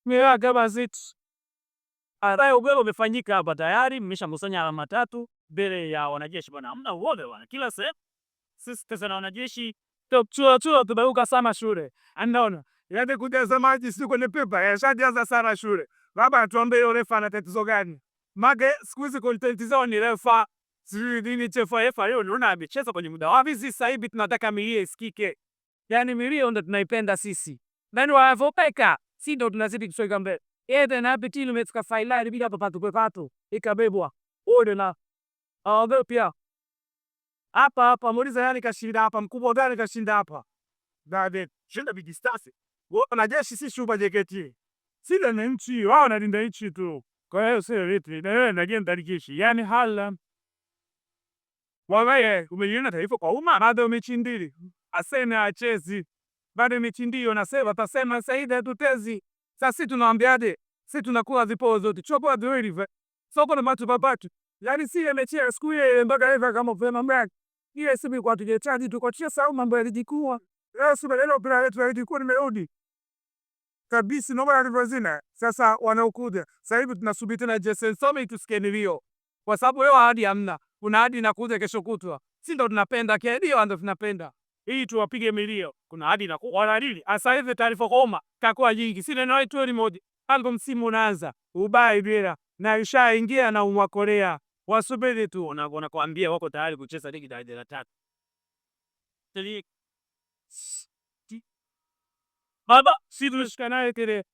Mmeelewa kama zetu. Ambayo ugoro umefanyika hapa tayari, mmeshakusanya alama 3 mbele ya wanajeshi bwana. Hamna uoga bwana. Kila sehemu sisi sasa na wanajeshi chuo tumeuka sana shule. Anaona. Yaani kujaza maji si kwenye pipa, yashajaza sana shule. Baba atuambie yule refa ana tatizo gani? Mage siku hizi content zao ni refa. Sijui nini chefa leo unaona amecheza kwenye muda wapi sasa hivi tunataka milio isikike. Yaani milio ndo tunaipenda sisi. Nani wanavopeka? Si ndo tunazidi kusonga mbele. Ede na apetili umefika failari bila papato kwa pato. Ikabebwa. Ode na pia. Hapa muuliza yani kashinda hapa, mkubwa gani kashinda hapa? David, shinda big stars. Wanajeshi si shuba JKT. Sile na nchi, wao wanalinda nchi tu. Kwa hiyo sio vipi, na wewe na jenda likishi. Yaani hala. Wewe umeiona taifa kwa umma bado mechi mbili. Asena achezi. Bado mechi ndio nasema atasema Saida hatutezi. Sasa tunaambiaje? Sisi tunakuwa vipozo zote. Chopo adwiri. Soko na matu babatu. Yaani si mechi ya siku ile mpaka hivi kama vema mbaya. Ile siku kwa tujechaji tukochia sawa mambo yalijikuwa. Leo sura leo bila letu yalijikuwa nimerudi. Kabisa noma alivozina. Sasa wanaokuja. Sasa hivi tunasubiri tena Jason Some tusikie nilio. Kwa sababu leo hadi hamna. Kuna hadi inakuja kesho kutwa. Si ndo tunapenda ndio ndo tunapenda. Hii tuwapige milio. Kuna hadi na wanalili. Asa hivi taarifa koma takuwa nyingi. Si neno letu ni moja. Album msimu unaanza. Ubai bila na ishaingia na umwa Korea. Wasubiri tu wanakuambia wako tayari kucheza ligi daraja la 3. Baba, si tushikanaye kile.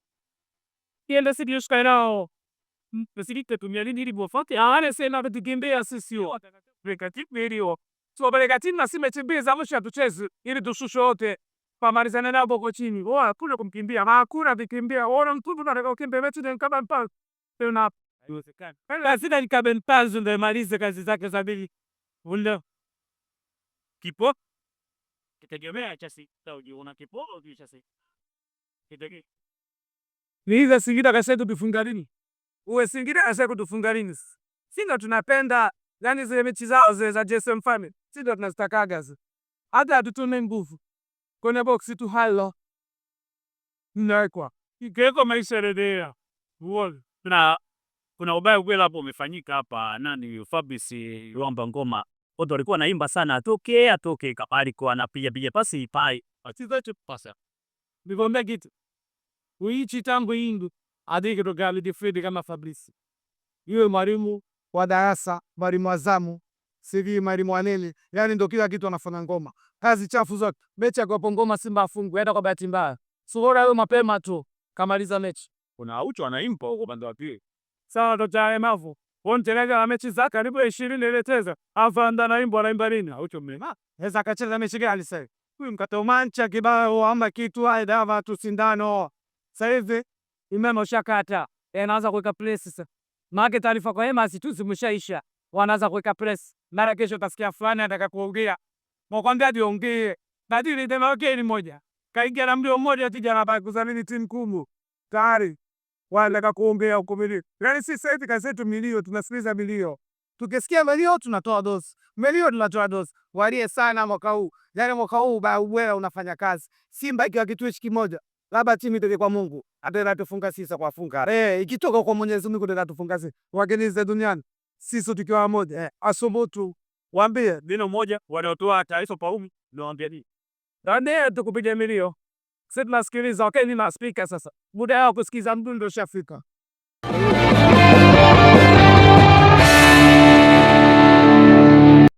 Kienda si tushikanayo. Nasikika tumia nini ili bofate. Ane sena batikimbia sisio. Rekati video. So rekati na simetembea za mwisho tucheze ili tushushe wote. Pamalizana nao boko chini. Oa kuna kumkimbia. Hakuna vikimbia. Ona mtu anataka kukimbia mechi ni kama mpaka. Tena haiwezekani. Lazima nikabe mpanzo ndio malize kazi zake za bili. Wala. Kipo. Kitegemea chasi. Una kipo au chasi? Kitege. Niiza Singida kasetu tufunga lini? Uwe Singida kasetu tufunga lini? Sisi tunapenda yani zile mechi zao zile za JSM Family. Sisi tunazitakaga. Hata hatutume nguvu. Kwenye box tu halo. Ninaikwa. Ikeko maisha redea. Uone. Kuna ubaya kweli hapo umefanyika hapa nani Fabrice Luamba Ngoma. Watu walikuwa naimba sana atoke kabali kwa anapiga pasi ipai. Atizaje pasa. Nigombe kitu. Uichi tangu indu. Adike rogali difredi kama Fabrice. Yule mwalimu wa darasa, mwalimu azamu, siri mwalimu anele, yani ndo kila kitu anafanya Ngoma. Kazi chafu zote. Mechi kwa Ngoma Simba afungwe hata kwa bahati mbaya. Sura leo mapema tu kamaliza mechi. Kuna Aucho anaimpa huko upande wa pili. Sawa ndo cha mavu. Wontelega mechi za karibu 20 ileteza. Afanda naimba nini? Aucho mlema. Heza kacheza mechi gani sasa? Huyu mkata umancha kibao ama kitu aidava tu sindano. Sasa hivi imemo shakata. Anaanza kuweka press sasa. Maana taarifa kwa Emma tu zimeshaisha. Wanaanza kuweka press. Mara kesho utasikia fulani anataka kuongea. Mwakwambia diongee. Badili dema ni moja. Kaingia na mlio mmoja tija na baki kuzamini timu kubwa. Tayari wanataka kuongea ukumili. Yaani sisi hivi kazi yetu milio tunasikiliza milio. Tukisikia milio tunatoa dozi. Milio tunatoa dozi. Walie sana mwaka huu. Yaani mwaka huu wewe unafanya kazi. Simba ikiwa kitu hichi kimoja. Labda timu itoke kwa Mungu. Ataenda tufunga sisi kwa funga. Ikitoka kwa Mwenyezi Mungu ndio tufunga sisi. Wageni za duniani. Sisi tukiwa moja. Asubutu. Waambie neno moja wanaotoa taarifa kwa umma ndio waambie nini. Ndio tukupiga milio. Sisi tunasikiliza wakati na speaker sasa. Muda wao kusikiza mdundo ushafika.